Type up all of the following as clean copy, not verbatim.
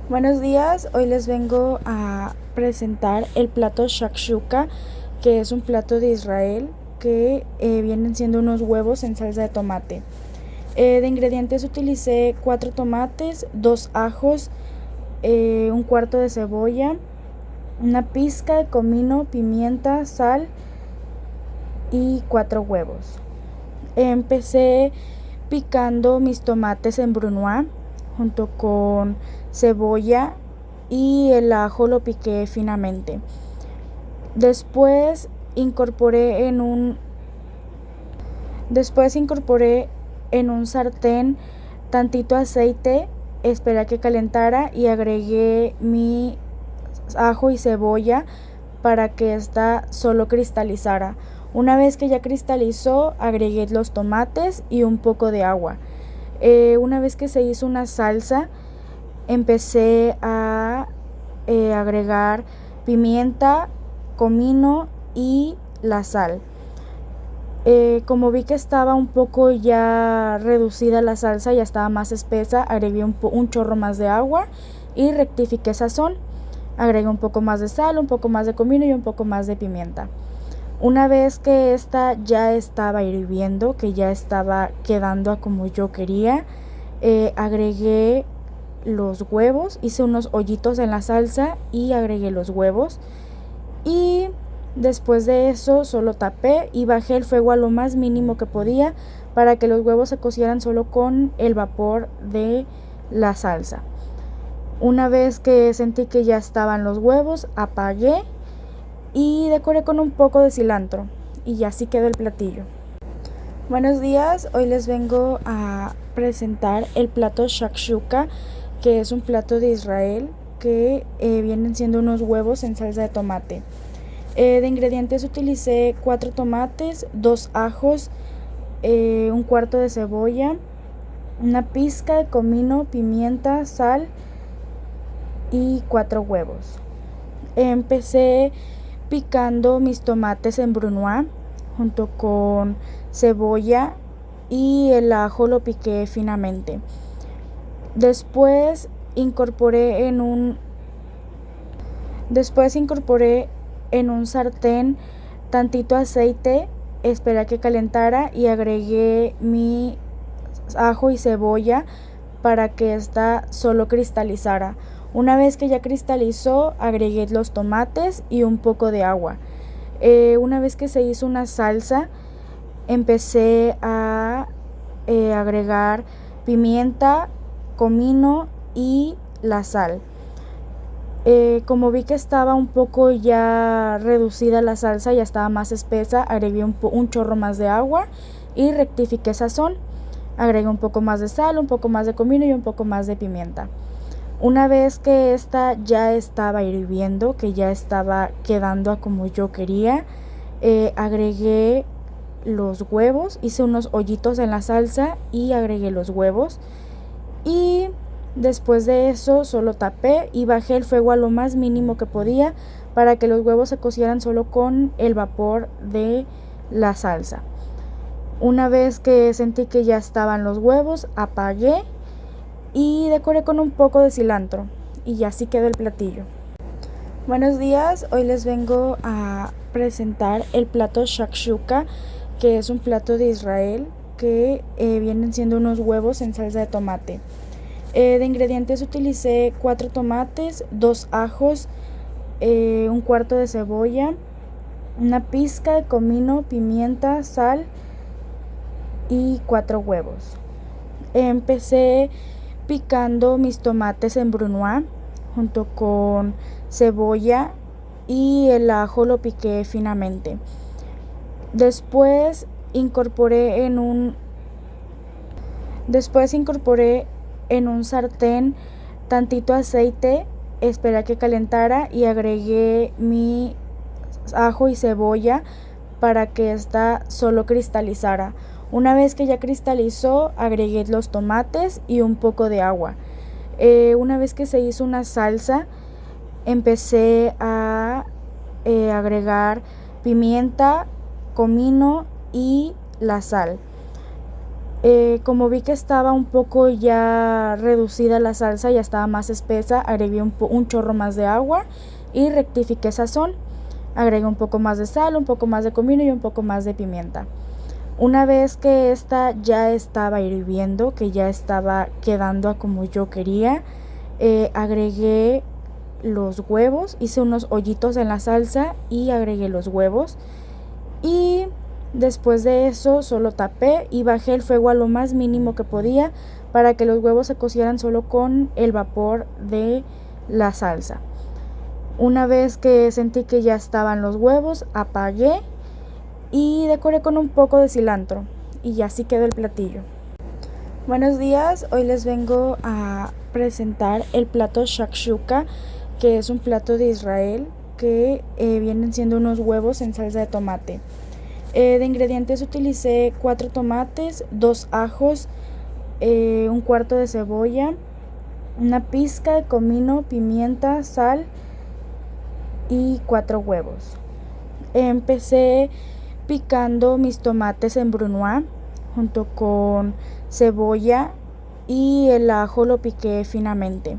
Buenos días, hoy les vengo a presentar el plato shakshuka, que es un plato de Israel que vienen siendo unos huevos en salsa de tomate. De ingredientes utilicé 4 tomates, 2 ajos, un cuarto de cebolla, una pizca de comino, pimienta, sal y 4 huevos. Empecé picando mis tomates en brunoise junto con cebolla y el ajo lo piqué finamente. Después incorporé en un sartén tantito aceite, esperé a que calentara y agregué mi ajo y cebolla para que ésta solo cristalizara. Una vez que ya cristalizó, agregué los tomates y un poco de agua. Una vez que se hizo una salsa, empecé a agregar pimienta, comino y la sal. Como vi que estaba un poco ya reducida la salsa, ya estaba más espesa, agregué un chorro más de agua y rectifiqué sazón. Agregué un poco más de sal, un poco más de comino y un poco más de pimienta. Una vez que esta ya estaba hirviendo, que ya estaba quedando a como yo quería, agregué los huevos, hice unos hoyitos en la salsa y agregué los huevos. Y después de eso solo tapé y bajé el fuego a lo más mínimo que podía para que los huevos se cocieran solo con el vapor de la salsa. Una vez que sentí que ya estaban los huevos, apagué y decoré con un poco de cilantro y así quedó el platillo. Buenos días, hoy les vengo a presentar el plato shakshuka, que es un plato de Israel que vienen siendo unos huevos en salsa de tomate. De ingredientes utilicé 4 tomates, 2 ajos, un cuarto de cebolla, una pizca de comino, pimienta, sal y 4 huevos. Empecé picando mis tomates en brunoise junto con cebolla y el ajo lo piqué finamente. Después incorporé en un sartén tantito aceite, esperé a que calentara y agregué mi ajo y cebolla para que ésta solo cristalizara. Una vez que ya cristalizó, agregué los tomates y un poco de agua. Una vez que se hizo una salsa, empecé a agregar pimienta, comino y la sal. Como vi que estaba un poco ya reducida la salsa, ya estaba más espesa, agregué un chorro más de agua y rectifiqué sazón. Agregué un poco más de sal, un poco más de comino y un poco más de pimienta. Una vez que esta ya estaba hirviendo, que ya estaba quedando a como yo quería, agregué los huevos, hice unos hoyitos en la salsa y agregué los huevos. Y después de eso solo tapé y bajé el fuego a lo más mínimo que podía para que los huevos se cocieran solo con el vapor de la salsa. Una vez que sentí que ya estaban los huevos, apagué y decoré con un poco de cilantro y así quedó el platillo. Buenos días, hoy les vengo a presentar el plato shakshuka, que es un plato de Israel que vienen siendo unos huevos en salsa de tomate. De ingredientes utilicé 4 tomates, 2 ajos, un cuarto de cebolla, una pizca de comino, pimienta, sal y 4 huevos. Empecé picando mis tomates en brunoise junto con cebolla y el ajo lo piqué finamente. Después incorporé en un sartén tantito aceite, esperé a que calentara y agregué mi ajo y cebolla para que ésta solo cristalizara. Una vez que ya cristalizó, agregué los tomates y un poco de agua. Una vez que se hizo una salsa, empecé a agregar pimienta, comino y la sal. Como vi que estaba un poco ya reducida la salsa, ya estaba más espesa, agregué un chorro más de agua y rectifiqué sazón. Agregué un poco más de sal, un poco más de comino y un poco más de pimienta. Una vez que esta ya estaba hirviendo, que ya estaba quedando a como yo quería, agregué los huevos, hice unos hoyitos en la salsa y agregué los huevos. Y después de eso solo tapé y bajé el fuego a lo más mínimo que podía para que los huevos se cocieran solo con el vapor de la salsa. Una vez que sentí que ya estaban los huevos, apagué y decoré con un poco de cilantro y así quedó el platillo. Buenos días, hoy les vengo a presentar el plato shakshuka, que es un plato de Israel que vienen siendo unos huevos en salsa de tomate. De ingredientes utilicé 4 tomates, 2 ajos, un cuarto de cebolla, una pizca de comino, pimienta, sal y 4 huevos. Empecé picando mis tomates en brunoise junto con cebolla y el ajo lo piqué finamente.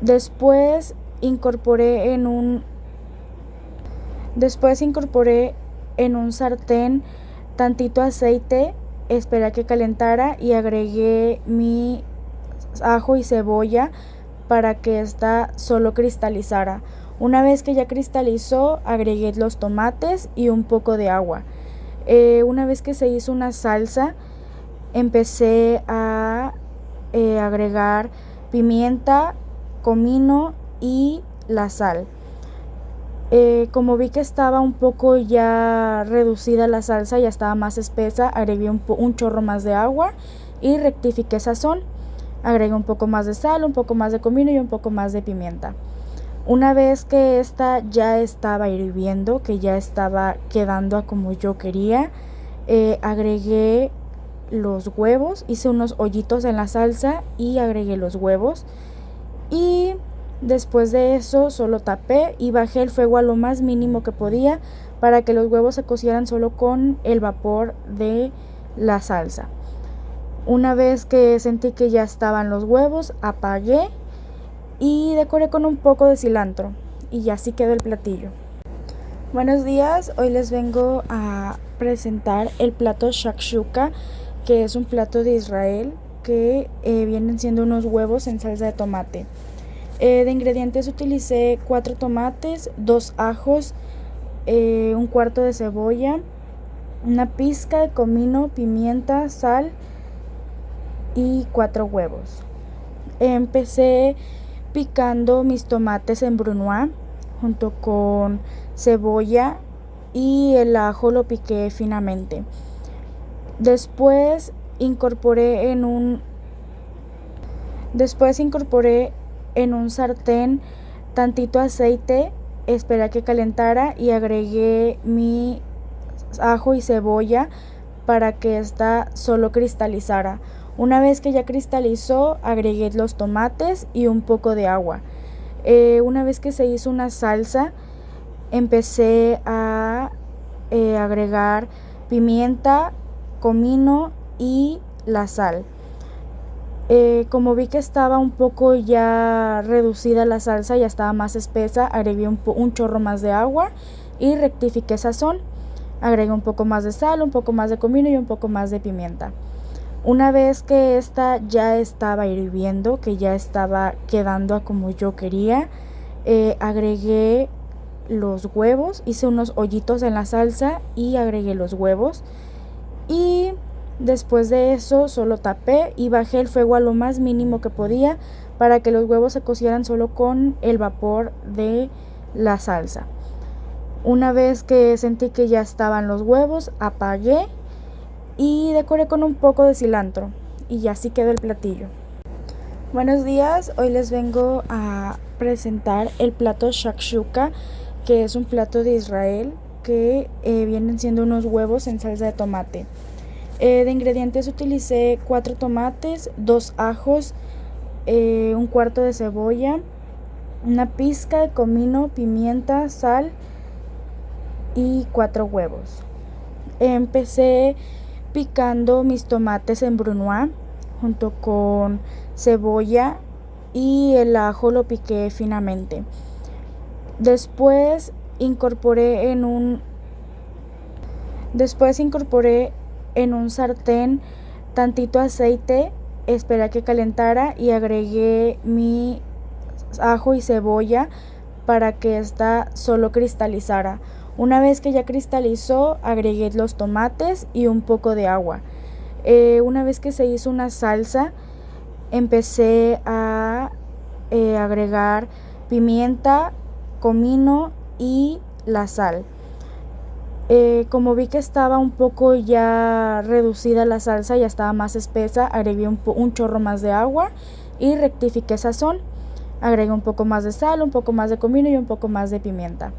Después incorporé en un sartén tantito aceite, esperé a que calentara y agregué mi ajo y cebolla para que esta solo cristalizara. Una vez que ya cristalizó, agregué los tomates y un poco de agua. Una vez que se hizo una salsa, empecé a agregar pimienta, comino y la sal. Como vi que estaba un poco ya reducida la salsa, ya estaba más espesa, agregué un chorro más de agua y rectifiqué sazón. Agregué un poco más de sal, un poco más de comino y un poco más de pimienta. Una vez que esta ya estaba hirviendo, que ya estaba quedando a como yo quería, agregué los huevos, hice unos hoyitos en la salsa y agregué los huevos. Y después de eso solo tapé y bajé el fuego a lo más mínimo que podía para que los huevos se cocieran solo con el vapor de la salsa. Una vez que sentí que ya estaban los huevos, apagué y decoré con un poco de cilantro y así quedó el platillo. Buenos días, hoy les vengo a presentar el plato shakshuka, que es un plato de Israel que vienen siendo unos huevos en salsa de tomate. De ingredientes utilicé 4 tomates, 2 ajos, un cuarto de cebolla, una pizca de comino, pimienta, sal, 4 huevos. y 4 huevos. Empecé picando mis tomates en brunoise junto con cebolla y el ajo lo piqué finamente. Después incorporé en un sartén tantito aceite, esperé a que calentara y agregué mi ajo y cebolla para que esta solo cristalizara. Una vez que ya cristalizó, agregué los tomates y un poco de agua. Empecé picando mis tomates en brunoise junto con cebolla y el ajo lo piqué finamente. Después incorporé en un sartén tantito aceite, esperé a que calentara y agregué mi ajo y cebolla para que esta solo cristalizara. Una vez que ya cristalizó, agregué los tomates y un poco de agua. Una vez que se hizo una salsa, empecé a agregar pimienta, comino y la sal. Como vi que estaba un poco ya reducida la salsa, ya estaba más espesa, agregué un chorro más de agua y rectifiqué sazón. Agregué un poco más de sal, un poco más de comino y un poco más de pimienta. Una vez que esta ya estaba hirviendo, que ya estaba quedando a como yo quería, agregué los huevos, hice unos hoyitos en la salsa y agregué los huevos. Y después de eso solo tapé y bajé el fuego a lo más mínimo que podía para que los huevos se cocieran solo con el vapor de la salsa. Una vez que sentí que ya estaban los huevos, apagué y decoré con un poco de cilantro y así quedó el platillo. Buenos días, hoy les vengo a presentar el plato shakshuka, que es un plato de Israel que vienen siendo unos huevos en salsa de tomate. De ingredientes utilicé 4 tomates, 2 ajos, un cuarto de cebolla, una pizca de comino, pimienta, sal y 4 huevos. Empecé picando mis tomates en brunoise junto con cebolla y el ajo lo piqué finamente. Después incorporé en un sartén tantito aceite, esperé a que calentara y agregué mi ajo y cebolla para que ésta solo cristalizara. Una vez que ya cristalizó, agregué los tomates y un poco de agua. Una vez que se hizo una salsa, empecé a agregar pimienta, comino y la sal. Como vi que estaba un poco ya reducida la salsa, ya estaba más espesa, agregué un chorro más de agua y rectifiqué sazón. Agregué un poco más de sal, un poco más de comino y un poco más de pimienta.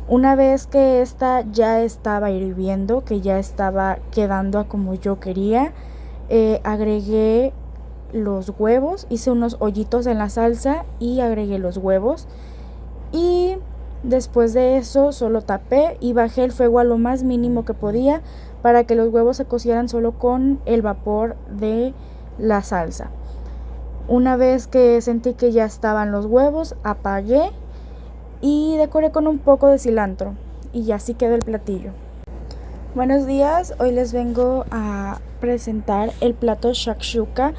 Una vez que esta ya estaba hirviendo, que ya estaba quedando a como yo quería, agregué los huevos, hice unos hoyitos en la salsa y agregué los huevos. Y después de eso solo tapé y bajé el fuego a lo más mínimo que podía para que los huevos se cocieran solo con el vapor de la salsa. Una vez que sentí que ya estaban los huevos, apagué y decoré con un poco de cilantro y así quedó el platillo. Buenos días, hoy les vengo a presentar el plato shakshuka,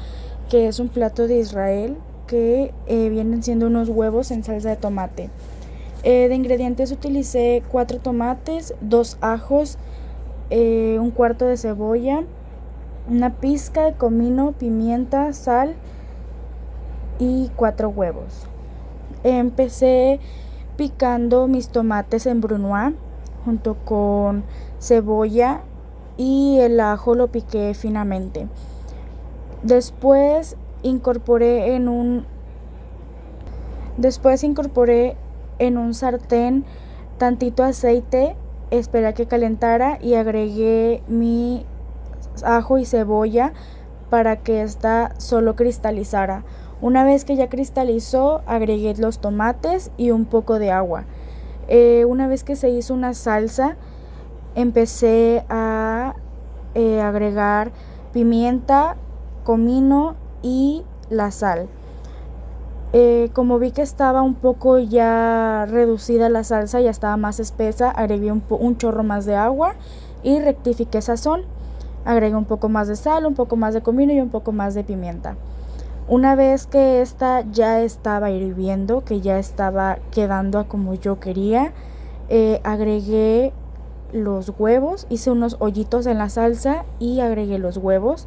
que es un plato de Israel que vienen siendo unos huevos en salsa de tomate. De ingredientes utilicé 4 tomates, 2 ajos, un cuarto de cebolla, una pizca de comino, pimienta, sal y 4 huevos. Empecé picando mis tomates en brunoise junto con cebolla y el ajo lo piqué finamente. Después incorporé en un sartén tantito aceite, esperé a que calentara y agregué mi ajo y cebolla para que ésta solo cristalizara. Una vez que ya cristalizó, agregué los tomates y un poco de agua. Una vez que se hizo una salsa, empecé a agregar pimienta, comino y la sal. Como vi que estaba un poco ya reducida la salsa, ya estaba más espesa, agregué un chorro más de agua y rectifiqué sazón. Agregué un poco más de sal, un poco más de comino y un poco más de pimienta. Una vez que esta ya estaba hirviendo, que ya estaba quedando a como yo quería, agregué los huevos, hice unos hoyitos en la salsa y agregué los huevos.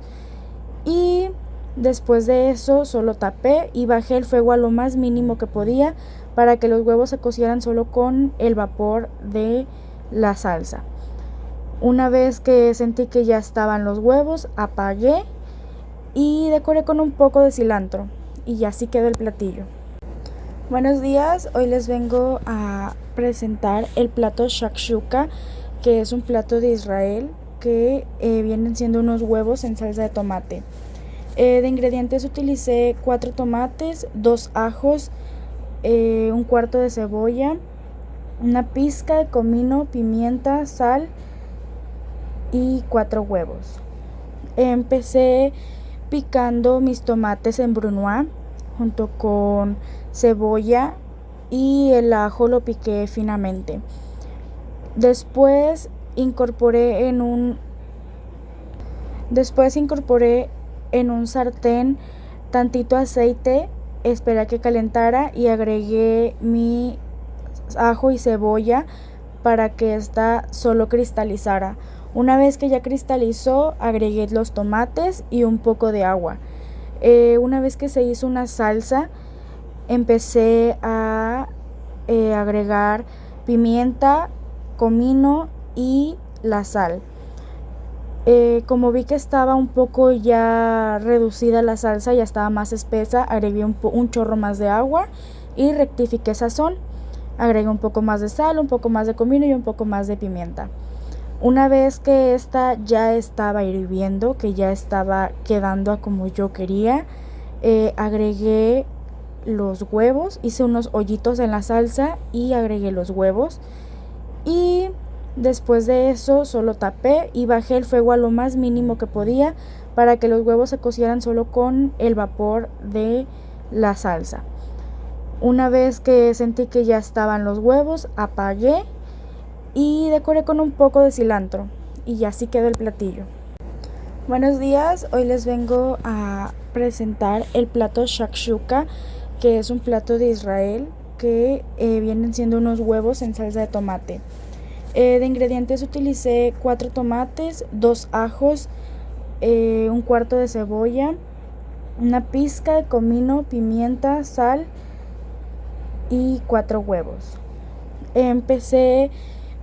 Y después de eso solo tapé y bajé el fuego a lo más mínimo que podía para que los huevos se cocieran solo con el vapor de la salsa. Una vez que sentí que ya estaban los huevos, apagué y decoré con un poco de cilantro y así quedó el platillo. Buenos días, hoy les vengo a presentar el plato shakshuka, que es un plato de Israel que vienen siendo unos huevos en salsa de tomate. De ingredientes utilicé 4 tomates, 2 ajos, un cuarto de cebolla, una pizca de comino, pimienta, sal y 4 huevos. Empecé picando mis tomates en brunoise junto con cebolla y el ajo lo piqué finamente. Después incorporé en un sartén tantito aceite, esperé a que calentara y agregué mi ajo y cebolla para que ésta solo cristalizara. Una vez que ya cristalizó, agregué los tomates y un poco de agua. Una vez que se hizo una salsa, empecé a agregar pimienta, comino y la sal. Como vi que estaba un poco ya reducida la salsa, ya estaba más espesa, agregué un chorro más de agua y rectifiqué sazón. Agregué un poco más de sal, un poco más de comino y un poco más de pimienta. Una vez que esta ya estaba hirviendo, que ya estaba quedando a como yo quería, agregué los huevos, hice unos hoyitos en la salsa y agregué los huevos. Y Después de eso solo tapé y bajé el fuego a lo más mínimo que podía para que los huevos se cocieran solo con el vapor de la salsa. Una vez que sentí que ya estaban los huevos, apagué y decoré con un poco de cilantro y así quedó el platillo. Buenos días, hoy les vengo a presentar el plato shakshuka, que es un plato de Israel que vienen siendo unos huevos en salsa de tomate. De ingredientes utilicé 4 tomates, 2 ajos, un cuarto de cebolla, una pizca de comino, pimienta, sal y 4 huevos. Empecé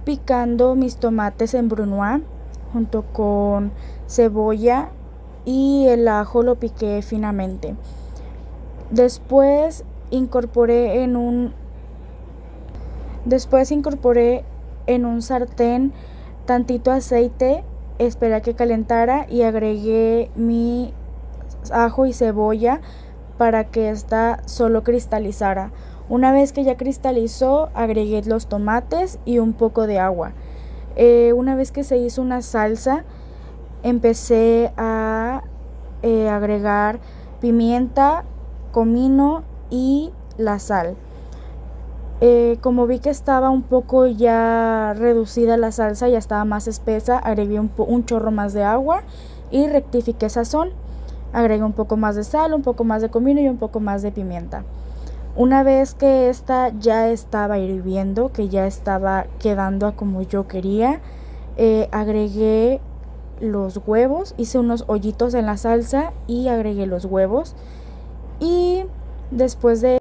picando mis tomates en brunoise junto con cebolla y el ajo lo piqué finamente. Después incorporé en un sartén tantito aceite, esperé a que calentara y agregué mi ajo y cebolla para que esta solo cristalizara. Una vez que ya cristalizó, agregué los tomates y un poco de agua. Una vez que se hizo una salsa, empecé a agregar pimienta, comino y la sal. Como vi que estaba un poco ya reducida la salsa, ya estaba más espesa, agregué un chorro más de agua y rectifiqué sazón. Agregué un poco más de sal, un poco más de comino y un poco más de pimienta. Una vez que esta ya estaba hirviendo, que ya estaba quedando a como yo quería, agregué los huevos, hice unos hoyitos en la salsa y agregué los huevos y después de